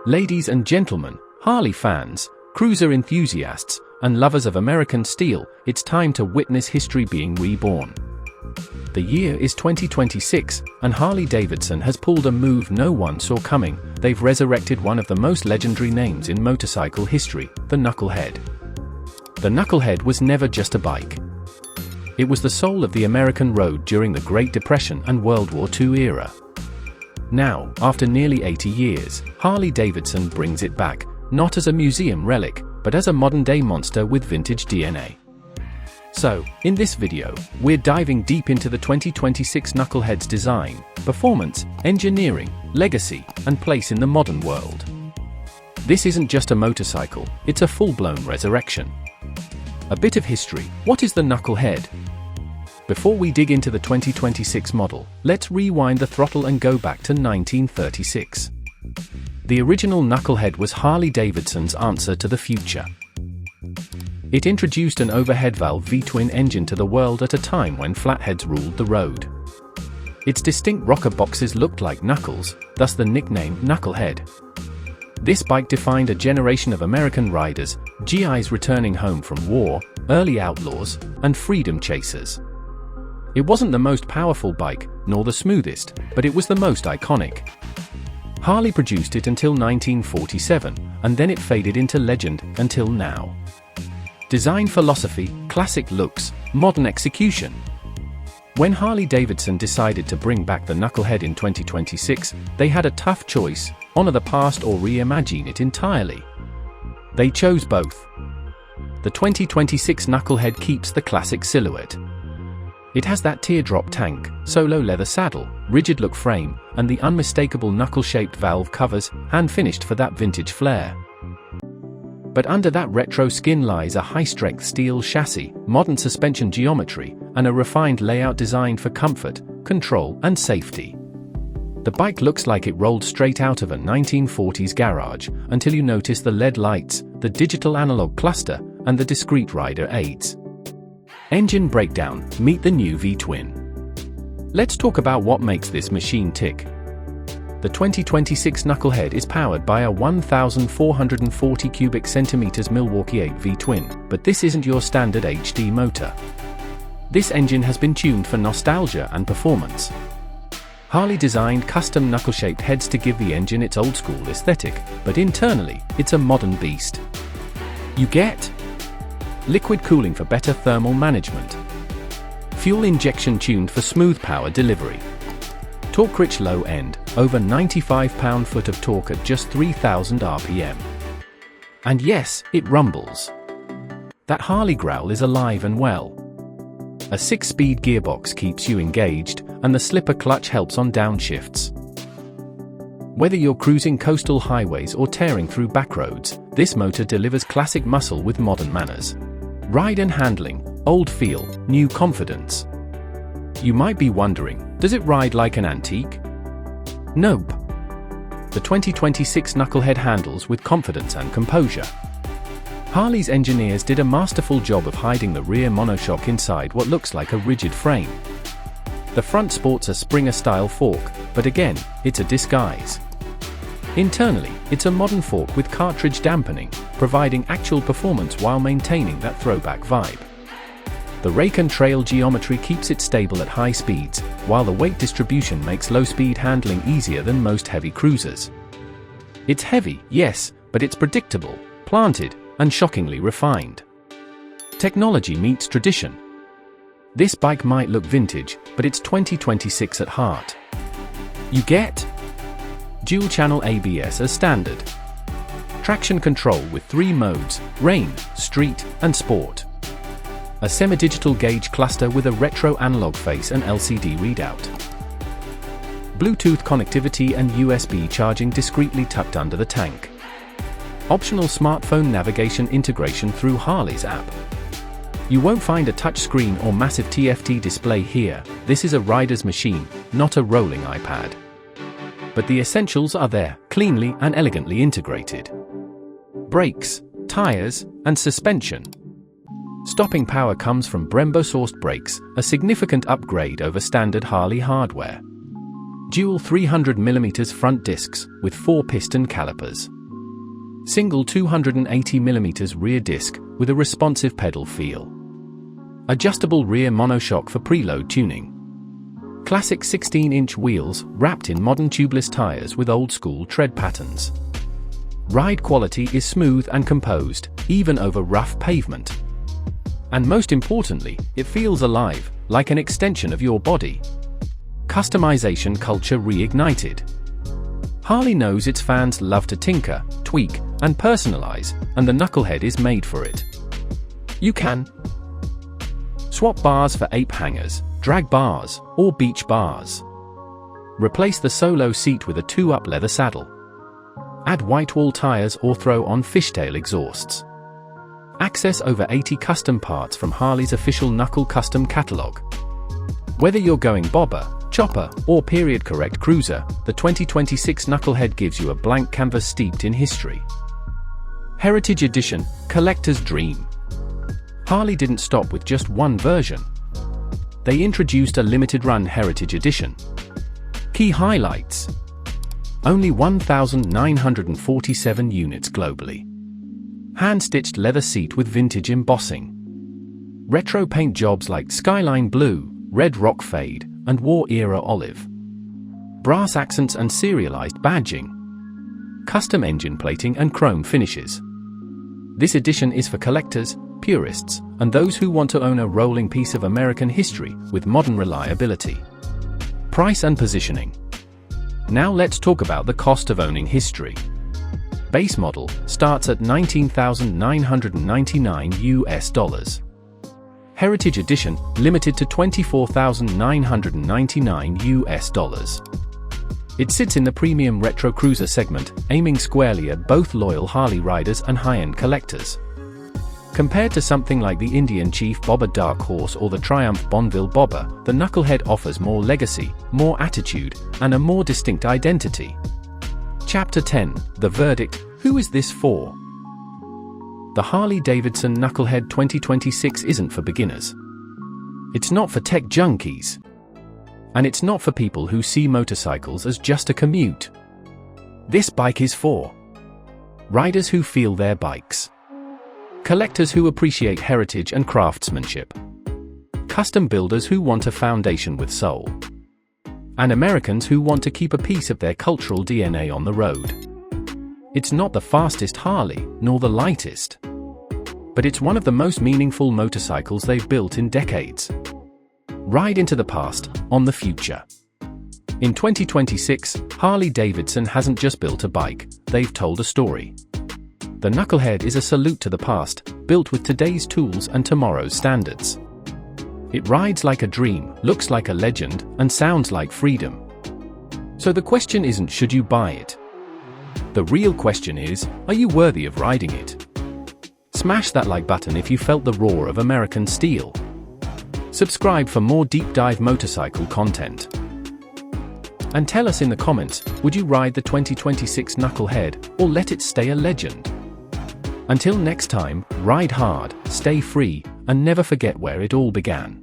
Ladies and gentlemen, Harley fans, cruiser enthusiasts, and lovers of American steel, it's time to witness history being reborn. The year is 2026, and Harley Davidson has pulled a move no one saw coming. They've resurrected one of the most legendary names in motorcycle history, the Knucklehead. The Knucklehead was never just a bike. It was the soul of the American road during the Great Depression and World War II era. Now, after nearly 80 years, Harley Davidson brings it back, not as a museum relic, but as a modern-day monster with vintage DNA. So, in this video, we're diving deep into the 2026 Knucklehead's design, performance, engineering, legacy, and place in the modern world. This isn't just a motorcycle, it's a full-blown resurrection. A bit of history: what is the Knucklehead? Before we dig into the 2026 model, let's rewind the throttle and go back to 1936. The original Knucklehead was Harley Davidson's answer to the future. It introduced an overhead valve V-twin engine to the world at a time when flatheads ruled the road. Its distinct rocker boxes looked like knuckles, thus the nickname Knucklehead. This bike defined a generation of American riders, GIs returning home from war, early outlaws, and freedom chasers. It wasn't the most powerful bike, nor the smoothest, but it was the most iconic. Harley produced it until 1947, and then it faded into legend until now. Design philosophy, classic looks, modern execution. When Harley Davidson decided to bring back the Knucklehead in 2026, they had a tough choice: honor the past or reimagine it entirely. They chose both. The 2026 Knucklehead keeps the classic silhouette. It has that teardrop tank, solo leather saddle, rigid look frame, and the unmistakable knuckle-shaped valve covers, hand-finished for that vintage flair. But under that retro skin lies a high-strength steel chassis, modern suspension geometry, and a refined layout designed for comfort, control, and safety. The bike looks like it rolled straight out of a 1940s garage, until you notice the LED lights, the digital analog cluster, and the discrete rider aids. Engine breakdown: meet the new V-twin. Let's talk about what makes this machine tick. The 2026 Knucklehead is powered by a 1,440 cubic centimeters Milwaukee-Eight V-twin, but this isn't your standard HD motor. This engine has been tuned for nostalgia and performance. Harley designed custom knuckle-shaped heads to give the engine its old-school aesthetic, but internally, it's a modern beast. You get liquid cooling for better thermal management, fuel injection tuned for smooth power delivery, torque-rich low end, over 95 pound-foot of torque at just 3,000 RPM. And yes, it rumbles. That Harley growl is alive and well. A 6-speed gearbox keeps you engaged, and the slipper clutch helps on downshifts. Whether you're cruising coastal highways or tearing through backroads, this motor delivers classic muscle with modern manners. Ride and handling: old feel, new confidence. You might be wondering, does it ride like an antique? Nope. The 2026 Knucklehead handles with confidence and composure. Harley's engineers did a masterful job of hiding the rear monoshock inside what looks like a rigid frame. The front sports a Springer-style fork, but again, it's a disguise. Internally, it's a modern fork with cartridge dampening, providing actual performance while maintaining that throwback vibe. The rake and trail geometry keeps it stable at high speeds, while the weight distribution makes low-speed handling easier than most heavy cruisers. It's heavy, yes, but it's predictable, planted, and shockingly refined. Technology meets tradition. This bike might look vintage, but it's 2026 at heart. You get dual-channel ABS as standard, traction control with 3 modes: rain, street, and sport, a semi-digital gauge cluster with a retro analog face and LCD readout, Bluetooth connectivity and USB charging discreetly tucked under the tank, optional smartphone navigation integration through Harley's app. You won't find a touchscreen or massive TFT display here. This is a rider's machine, not a rolling iPad. But the essentials are there, cleanly and elegantly integrated. Brakes, tires, and suspension. Stopping power comes from Brembo-sourced brakes, a significant upgrade over standard Harley hardware. Dual 300mm front discs with 4 piston calipers. Single 280mm rear disc with a responsive pedal feel. Adjustable rear monoshock for preload tuning. Classic 16-inch wheels wrapped in modern tubeless tires with old-school tread patterns. Ride quality is smooth and composed, even over rough pavement. And most importantly, it feels alive, like an extension of your body. Customization culture reignited. Harley knows its fans love to tinker, tweak, and personalize, and the Knucklehead is made for it. You can swap bars for ape hangers, drag bars, or beach bars. Replace the solo seat with a 2-up leather saddle. Add white wall tires or throw on fishtail exhausts. Access over 80 custom parts from Harley's official Knuckle Custom catalog. Whether you're going bobber, chopper, or period-correct cruiser, the 2026 Knucklehead gives you a blank canvas steeped in history. Heritage Edition, Collector's Dream. Harley didn't stop with just one version. They introduced a limited-run Heritage Edition. Key highlights: only 1,947 units globally. Hand-stitched leather seat with vintage embossing. Retro paint jobs like Skyline Blue, Red Rock Fade, and War Era Olive. Brass accents and serialized badging. Custom engine plating and chrome finishes. This edition is for collectors, purists, and those who want to own a rolling piece of American history with modern reliability. Price and positioning. Now let's talk about the cost of owning history. Base model starts at $19,999. Heritage Edition limited to $24,999. It sits in the premium retro cruiser segment, aiming squarely at both loyal Harley riders and high-end collectors. Compared to something like the Indian Chief Bobber Dark Horse or the Triumph Bonneville Bobber, the Knucklehead offers more legacy, more attitude, and a more distinct identity. Chapter 10, The Verdict, Who is this for? The Harley Davidson Knucklehead 2026 isn't for beginners. It's not for tech junkies. And it's not for people who see motorcycles as just a commute. This bike is for riders who feel their bikes. Collectors who appreciate heritage and craftsmanship. Custom builders who want a foundation with soul. And Americans who want to keep a piece of their cultural DNA on the road. It's not the fastest Harley, nor the lightest. But it's one of the most meaningful motorcycles they've built in decades. Ride into the past, on the future. In 2026, Harley Davidson hasn't just built a bike, they've told a story. The Knucklehead is a salute to the past, built with today's tools and tomorrow's standards. It rides like a dream, looks like a legend, and sounds like freedom. So the question isn't should you buy it? The real question is, are you worthy of riding it? Smash that like button if you felt the roar of American steel. Subscribe for more deep dive motorcycle content. And tell us in the comments, would you ride the 2026 Knucklehead, or let it stay a legend? Until next time, ride hard, stay free, and never forget where it all began.